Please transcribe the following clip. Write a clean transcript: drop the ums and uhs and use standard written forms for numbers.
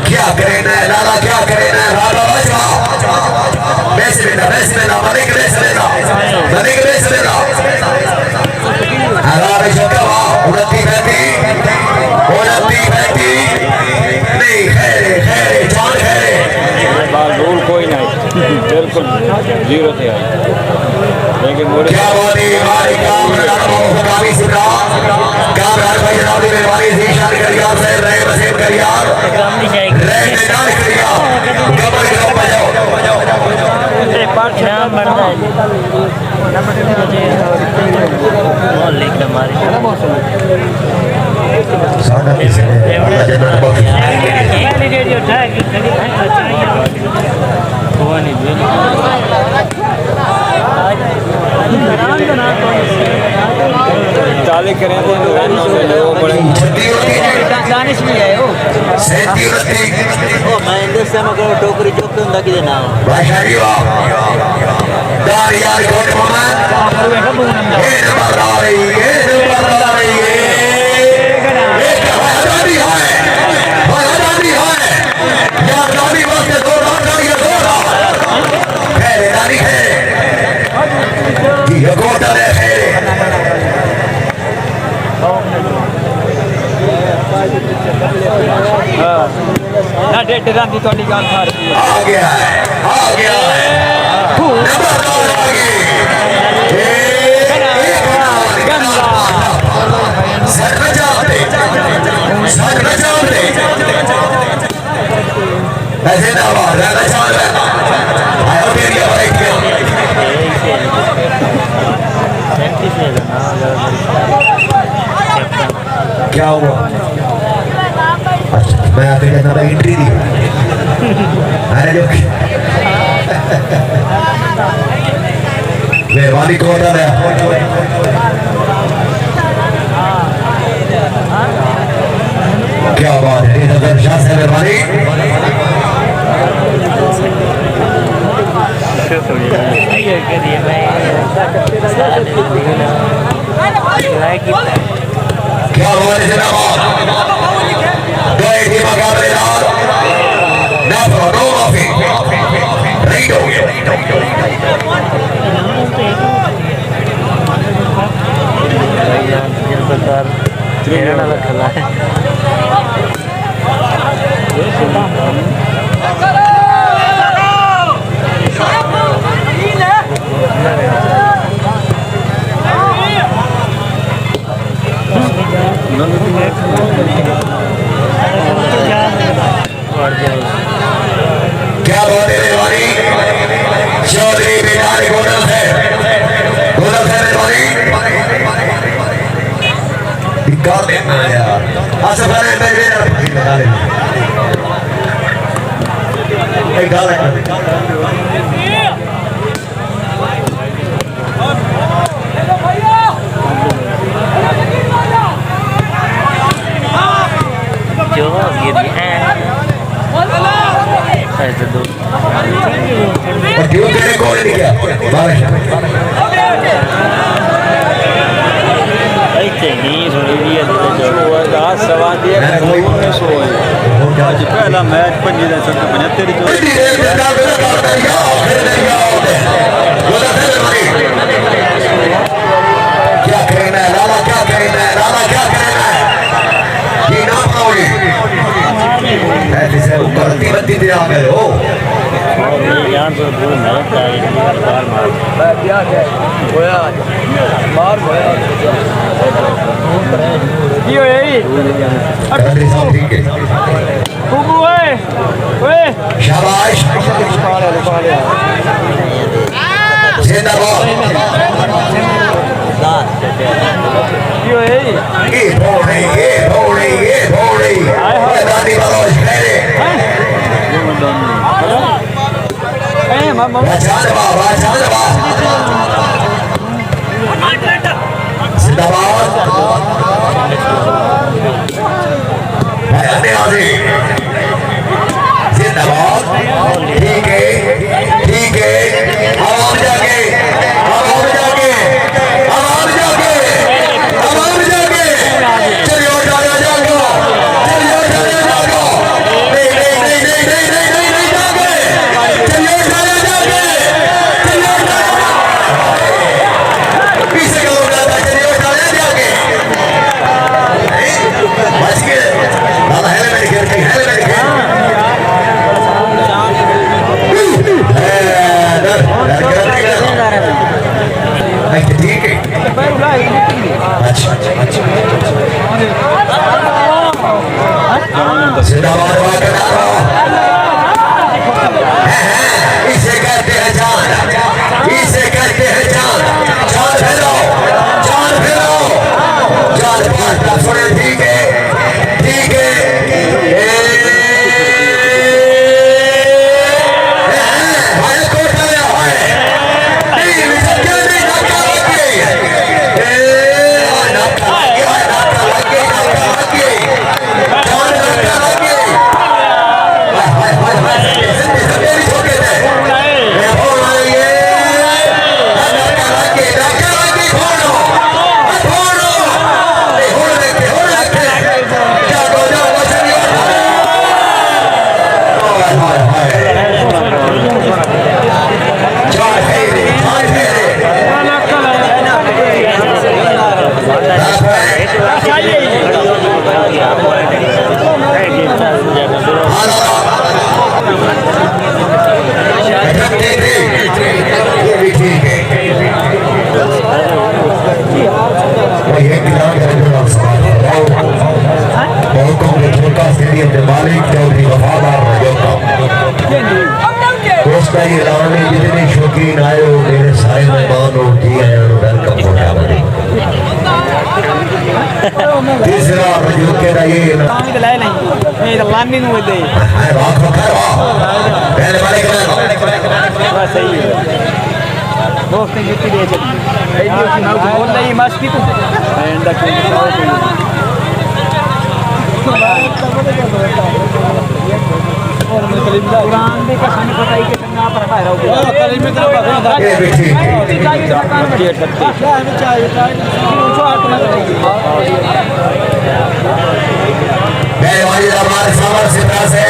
क्या करें लाला, क्या करें कोई नहीं, बिल्कुल जीरो थे लेकिन क्या बोली भाई काम भाई जनाब मेहरबानी से इशार करिया से रहे वसीम करिया रहे मैदान करिया कबर करो बजाओ नाम बढ़ता है लेकिन हमारे सादा किसे अजनत बक रेडियो उठा के खड़ी हुआ नहीं चाले करें तो बड़े दानिश में आए हो सेंटी रत्ती ओ मैं इंदर से मगर टोकरी चौक तो अंदा की देना भाषाई वाह दार यार कोट मोहम्मद ये नंबर आ रही है डरांदी थोड़ी गाल खा रही है। आ गया है ऐसे ना क्या हुआ? अच्छा मैं आके कहता था एंट्री दी अरे जो मेहरबानी को होता है क्या बात है नजर शाह से मेहरबानी क्या बात है जनाब क्या बात है मेहरबानी चौधरी बेचारे गोदल है मेहरबानी निकाल देना यार आसफ भाई मेरे लगा ले एक गाल है जो ये भी है ऐसे दो और क्यों तेरे को नहीं किया बारिश ऐसे नहीं सुनी भी है जो आज सवाल दिया में सो है आज पहला मैच 75 जो क्या कहना है लाला, क्या कहना है लाला, क्या कहना है ये ना पाओगे ऐसे से ऊपर बत्ती दे आ गए हो यहाँ पर भूल नहीं चाहिए बार मार क्या है होया मार होया ये यही अरे सब ठीक है बुबू है ओए शाबाश जिंदाबाद ये यही ये भोड़े मैदानी बलोच खैरे ठीक है ठीक है अब जाके चलिए जागो इसे कहते हैं जान, इसे कहते हैं जान। जान फैलाओ, जान फैलाओ, जान फैलाओ। सुने ठीक है ठीक है। जितने शौकीन आए हो मेरे सारे मेहमान हो जी आया डर का मोटा बने तीसरा मजूके का ये लानी नु दे रात को कर पहले वाले बस सही है दोस्त ने जितनी दे चली ये नाउ बोल रही मस्ती तू एंड का कुरान भी कसम बताई के संग आप रखा है कलीमे तरफ ये भी ठीक है मैं वाली दरबार सावर सिद्धा से